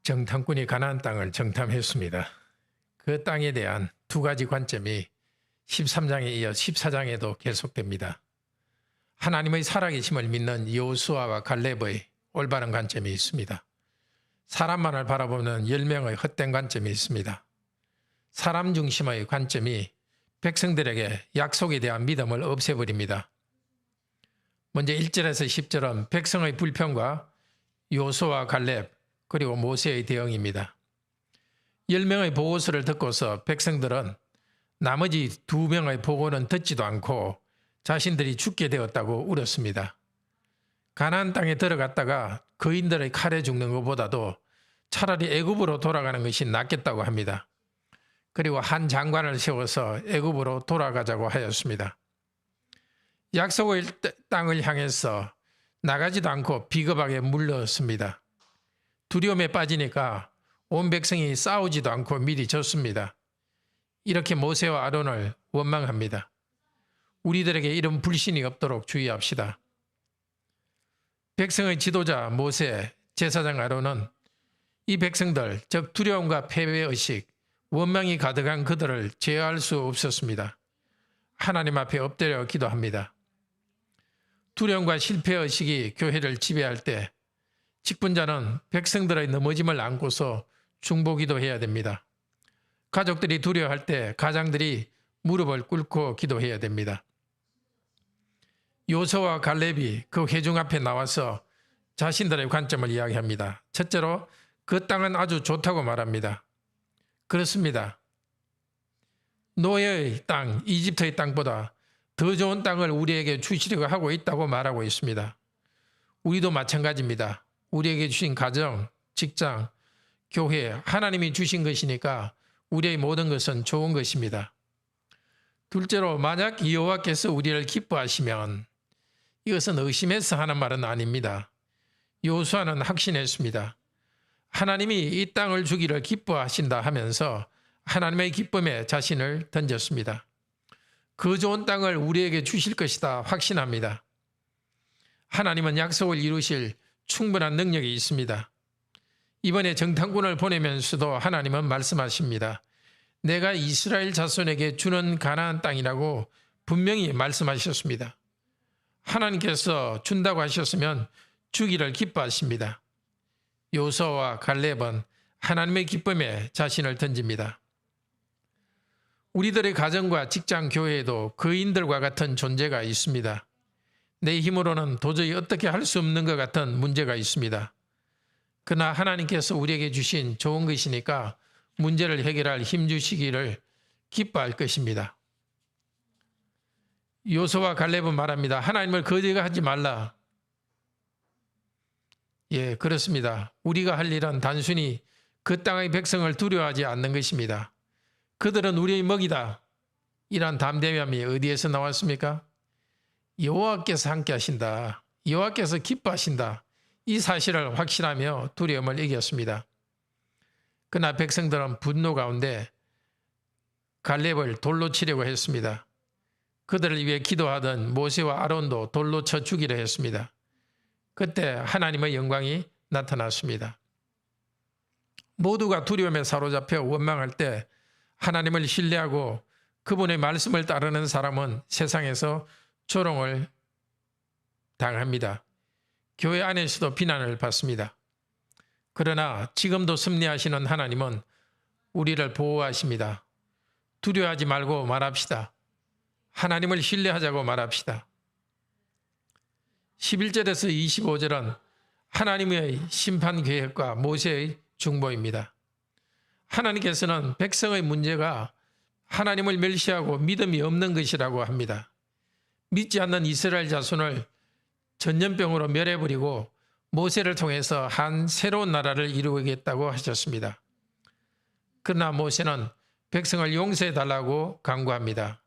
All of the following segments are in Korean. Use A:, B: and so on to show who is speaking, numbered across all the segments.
A: 정탐꾼이 가나안 땅을 정탐했습니다. 그 땅에 대한 두 가지 관점이 13장에 이어 14장에도 계속됩니다. 하나님의 살아계심을 믿는 여호수아와 갈렙의 올바른 관점이 있습니다. 사람만을 바라보는 10명의 헛된 관점이 있습니다. 사람 중심의 관점이 백성들에게 약속에 대한 믿음을 없애버립니다. 먼저 1절에서 10절은 백성의 불평과 여호수아와 갈렙 그리고 모세의 대응입니다. 10명의 보고서를 듣고서 백성들은 나머지 2명의 보고는 듣지도 않고 자신들이 죽게 되었다고 울었습니다. 가나안 땅에 들어갔다가 거인들의 칼에 죽는 것보다도 차라리 애굽으로 돌아가는 것이 낫겠다고 합니다. 그리고 한 장관을 세워서 애굽으로 돌아가자고 하였습니다. 약속의 땅을 향해서 나가지도 않고 비겁하게 물렀습니다. 두려움에 빠지니까 온 백성이 싸우지도 않고 미리 졌습니다. 이렇게 모세와 아론을 원망합니다. 우리들에게 이런 불신이 없도록 주의합시다. 백성의 지도자 모세, 제사장 아론은 이 백성들, 즉 두려움과 패배의식, 원망이 가득한 그들을 제어할 수 없었습니다. 하나님 앞에 엎드려 기도합니다. 두려움과 실패의식이 교회를 지배할 때 직분자는 백성들의 넘어짐을 안고서 중보기도 해야 됩니다. 가족들이 두려워할 때 가장들이 무릎을 꿇고 기도해야 됩니다. 여호수아와 갈렙이 그 회중 앞에 나와서 자신들의 관점을 이야기합니다. 첫째로 그 땅은 아주 좋다고 말합니다. 그렇습니다. 노예의 땅, 이집트의 땅보다 더 좋은 땅을 우리에게 주시려고 하고 있다고 말하고 있습니다. 우리도 마찬가지입니다. 우리에게 주신 가정, 직장, 교회, 하나님이 주신 것이니까 우리의 모든 것은 좋은 것입니다. 둘째로 만약 여호와께서 우리를 기뻐하시면 이것은 의심해서 하는 말은 아닙니다. 여호수아는 확신했습니다. 하나님이 이 땅을 주기를 기뻐하신다 하면서 하나님의 기쁨에 자신을 던졌습니다. 그 좋은 땅을 우리에게 주실 것이다 확신합니다. 하나님은 약속을 이루실 충분한 능력이 있습니다. 이번에 정탐꾼을 보내면서도 하나님은 말씀하십니다. 내가 이스라엘 자손에게 주는 가나안 땅이라고 분명히 말씀하셨습니다. 하나님께서 준다고 하셨으면 주기를 기뻐하십니다. 여호수아와 갈렙은 하나님의 기쁨에 자신을 던집니다. 우리들의 가정과 직장, 교회에도 거인들과 같은 존재가 있습니다. 내 힘으로는 도저히 어떻게 할 수 없는 것 같은 문제가 있습니다. 그러나 하나님께서 우리에게 주신 좋은 것이니까 문제를 해결할 힘 주시기를 기뻐할 것입니다. 여호수아와 갈렙은 말합니다. 하나님을 거절하지 말라. 예, 그렇습니다. 우리가 할 일은 단순히 그 땅의 백성을 두려워하지 않는 것입니다. 그들은 우리의 먹이다. 이런 담대함이 어디에서 나왔습니까? 여호와께서 함께 하신다. 여호와께서 기뻐하신다. 이 사실을 확신하며 두려움을 이겼습니다. 그러나 백성들은 분노 가운데 갈렙을 돌로 치려고 했습니다. 그들을 위해 기도하던 모세와 아론도 돌로 쳐 죽이려 했습니다. 그때 하나님의 영광이 나타났습니다. 모두가 두려움에 사로잡혀 원망할 때 하나님을 신뢰하고 그분의 말씀을 따르는 사람은 세상에서 조롱을 당합니다. 교회 안에서도 비난을 받습니다. 그러나 지금도 섭리하시는 하나님은 우리를 보호하십니다. 두려워하지 말고 말합시다. 하나님을 신뢰하자고 말합시다. 11절에서 25절은 하나님의 심판 계획과 모세의 중보입니다. 하나님께서는 백성의 문제가 하나님을 멸시하고 믿음이 없는 것이라고 합니다. 믿지 않는 이스라엘 자손을 전염병으로 멸해버리고 모세를 통해서 한 새로운 나라를 이루겠다고 하셨습니다. 그러나 모세는 백성을 용서해달라고 간구합니다.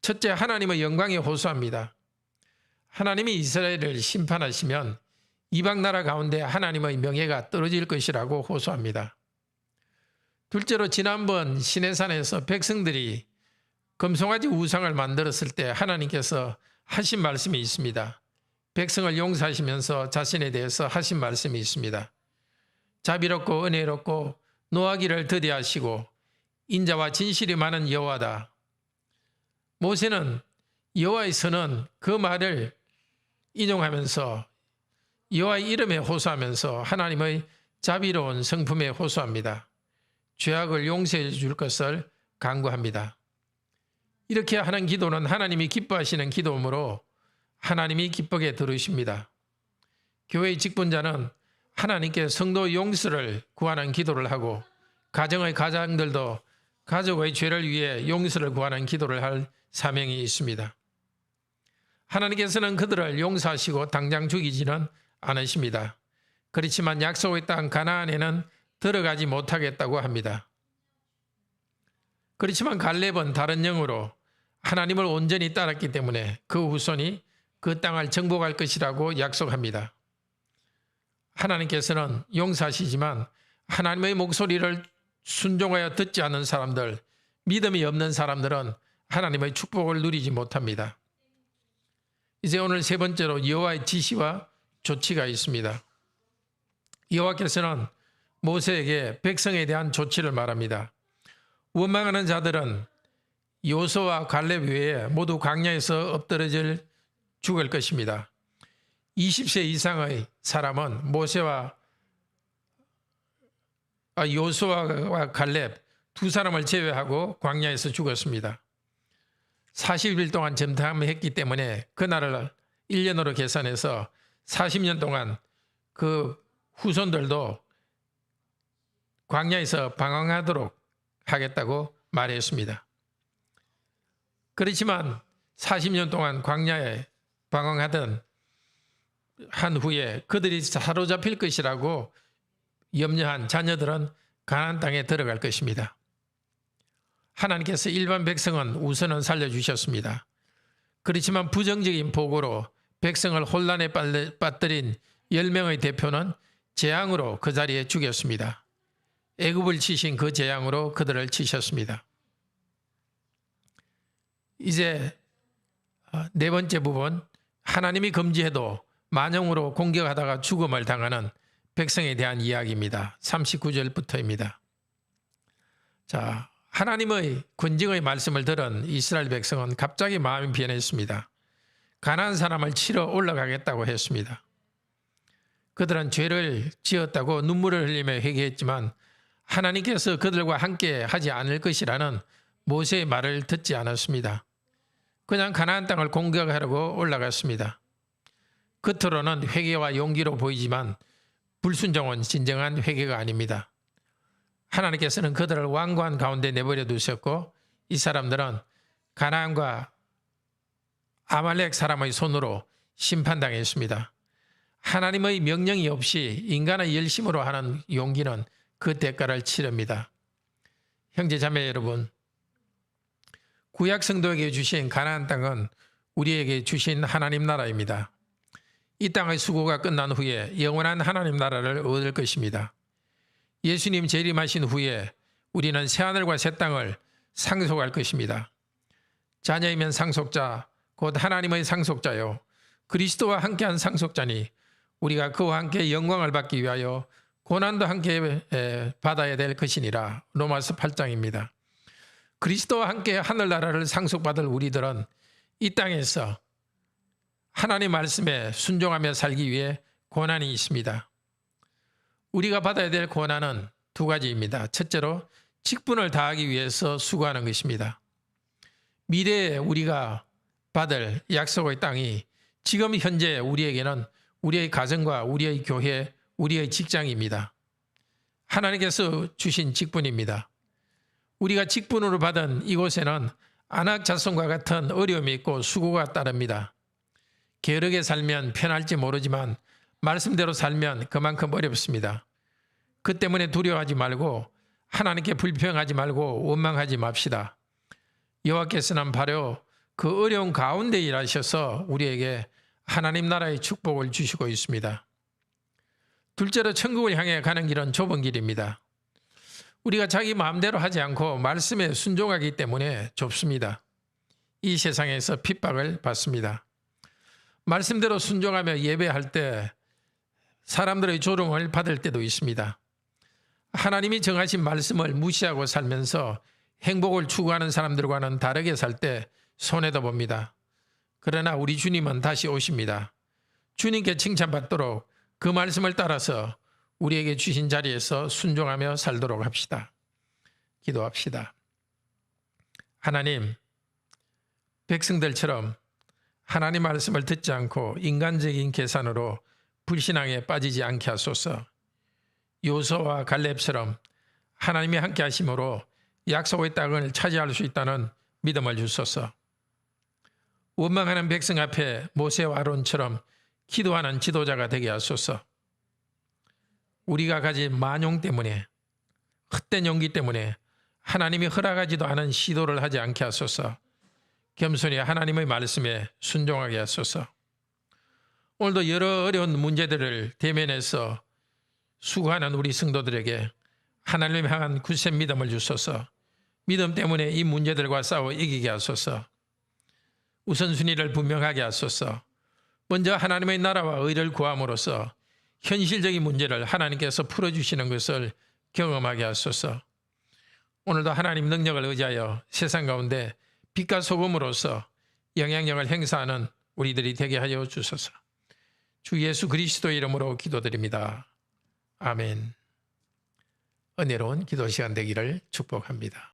A: 첫째, 하나님의 영광에 호소합니다. 하나님이 이스라엘을 심판하시면 이방 나라 가운데 하나님의 명예가 떨어질 것이라고 호소합니다. 둘째로 지난번 시내산에서 백성들이 금송아지 우상을 만들었을 때 하나님께서 하신 말씀이 있습니다. 백성을 용서하시면서 자신에 대해서 하신 말씀이 있습니다. 자비롭고 은혜롭고 노하기를 더디하시고 인자와 진실이 많은 여호와다. 모세는 여호와의 선은 그 말을 인용하면서 여호와의 이름에 호소하면서 하나님의 자비로운 성품에 호소합니다. 죄악을 용서해 줄 것을 간구합니다. 이렇게 하는 기도는 하나님이 기뻐하시는 기도이므로 하나님이 기쁘게 들으십니다. 교회의 직분자는 하나님께 성도 용서를 구하는 기도를 하고 가정의 가장들도 가족의 죄를 위해 용서를 구하는 기도를 할 사명이 있습니다. 하나님께서는 그들을 용서하시고 당장 죽이지는 않으십니다. 그렇지만 약속의 땅 가나안에는 들어가지 못하겠다고 합니다. 그렇지만 갈렙은 다른 영으로 하나님을 온전히 따랐기 때문에 그 후손이 그 땅을 정복할 것이라고 약속합니다. 하나님께서는 용서하시지만 하나님의 목소리를 순종하여 듣지 않는 사람들, 믿음이 없는 사람들은 하나님의 축복을 누리지 못합니다. 이제 오늘 세 번째로 여호와의 지시와 조치가 있습니다. 여호와께서는 모세에게 백성에 대한 조치를 말합니다. 원망하는 자들은 여호수아와 갈렙 외에 모두 광야에서 엎드러질 죽을 것입니다. 20세 이상의 사람은 여호수아와 갈렙 두 사람을 제외하고 광야에서 죽었습니다. 40일 동안 점탐했기 때문에 그날을 1년으로 계산해서 40년 동안 그 후손들도 광야에서 방황하도록 하겠다고 말했습니다. 그렇지만 40년 동안 광야에 방황하던 한 후에 그들이 사로잡힐 것이라고 염려한 자녀들은 가나안 땅에 들어갈 것입니다. 하나님께서 일반 백성은 우선은 살려주셨습니다. 그렇지만 부정적인 보고로 백성을 혼란에 빠뜨린 10명의 대표는 재앙으로 그 자리에 죽였습니다. 애굽을 치신 그 재앙으로 그들을 치셨습니다. 이제 네 번째 부분, 하나님이 금지해도 만영으로 공격하다가 죽음을 당하는 백성에 대한 이야기입니다. 39절부터입니다. 자, 하나님의 권징의 말씀을 들은 이스라엘 백성은 갑자기 마음이 변했습니다. 가나안 사람을 치러 올라가겠다고 했습니다. 그들은 죄를 지었다고 눈물을 흘리며 회개했지만 하나님께서 그들과 함께 하지 않을 것이라는 모세의 말을 듣지 않았습니다. 그냥 가나안 땅을 공격하려고 올라갔습니다. 겉으로는 회개와 용기로 보이지만 불순종은 진정한 회개가 아닙니다. 하나님께서는 그들을 완고한 가운데 내버려 두셨고 이 사람들은 가나안과 아말렉 사람의 손으로 심판당했습니다. 하나님의 명령이 없이 인간의 열심으로 하는 용기는 그 대가를 치릅니다. 형제 자매 여러분, 구약 성도에게 주신 가나안 땅은 우리에게 주신 하나님 나라입니다. 이 땅의 수고가 끝난 후에 영원한 하나님 나라를 얻을 것입니다. 예수님 재림하신 후에 우리는 새하늘과 새 땅을 상속할 것입니다. 자녀이면 상속자, 곧 하나님의 상속자요 그리스도와 함께한 상속자니 우리가 그와 함께 영광을 받기 위하여 고난도 함께 받아야 될 것이니라. 로마서 8장입니다. 그리스도와 함께 하늘나라를 상속받을 우리들은 이 땅에서 하나님 말씀에 순종하며 살기 위해 고난이 있습니다. 우리가 받아야 될 고난은 두 가지입니다. 첫째로 직분을 다하기 위해서 수고하는 것입니다. 미래에 우리가 받을 약속의 땅이 지금 현재 우리에게는 우리의 가정과 우리의 교회, 우리의 직장입니다. 하나님께서 주신 직분입니다. 우리가 직분으로 받은 이곳에는 안악자손과 같은 어려움이 있고 수고가 따릅니다. 게으르게 살면 편할지 모르지만 말씀대로 살면 그만큼 어렵습니다. 그 때문에 두려워하지 말고 하나님께 불평하지 말고 원망하지 맙시다. 여호와께서는 바로 그 어려운 가운데 일하셔서 우리에게 하나님 나라의 축복을 주시고 있습니다. 둘째로 천국을 향해 가는 길은 좁은 길입니다. 우리가 자기 마음대로 하지 않고 말씀에 순종하기 때문에 좁습니다. 이 세상에서 핍박을 받습니다. 말씀대로 순종하며 예배할 때 사람들의 조롱을 받을 때도 있습니다. 하나님이 정하신 말씀을 무시하고 살면서 행복을 추구하는 사람들과는 다르게 살 때 손해도 봅니다. 그러나 우리 주님은 다시 오십니다. 주님께 칭찬받도록 그 말씀을 따라서 우리에게 주신 자리에서 순종하며 살도록 합시다. 기도합시다. 하나님, 백성들처럼 하나님 말씀을 듣지 않고 인간적인 계산으로 불신앙에 빠지지 않게 하소서. 요소와 갈렙처럼 하나님이 함께 하심으로 약속의 땅을 차지할 수 있다는 믿음을 주소서. 원망하는 백성 앞에 모세와 아론처럼 기도하는 지도자가 되게 하소서. 우리가 가진 만용 때문에, 헛된 용기 때문에 하나님이 허락하지도 않은 시도를 하지 않게 하소서. 겸손히 하나님의 말씀에 순종하게 하소서. 오늘도 여러 어려운 문제들을 대면해서 수고하는 우리 성도들에게 하나님을 향한 굳센 믿음을 주소서. 믿음 때문에 이 문제들과 싸워 이기게 하소서. 우선순위를 분명하게 하소서. 먼저 하나님의 나라와 의를 구함으로써 현실적인 문제를 하나님께서 풀어주시는 것을 경험하게 하소서. 오늘도 하나님 능력을 의지하여 세상 가운데 빛과 소금으로서 영향력을 행사하는 우리들이 되게 하여 주소서. 주 예수 그리스도의 이름으로 기도드립니다. 아멘. 은혜로운 기도 시간 되기를 축복합니다.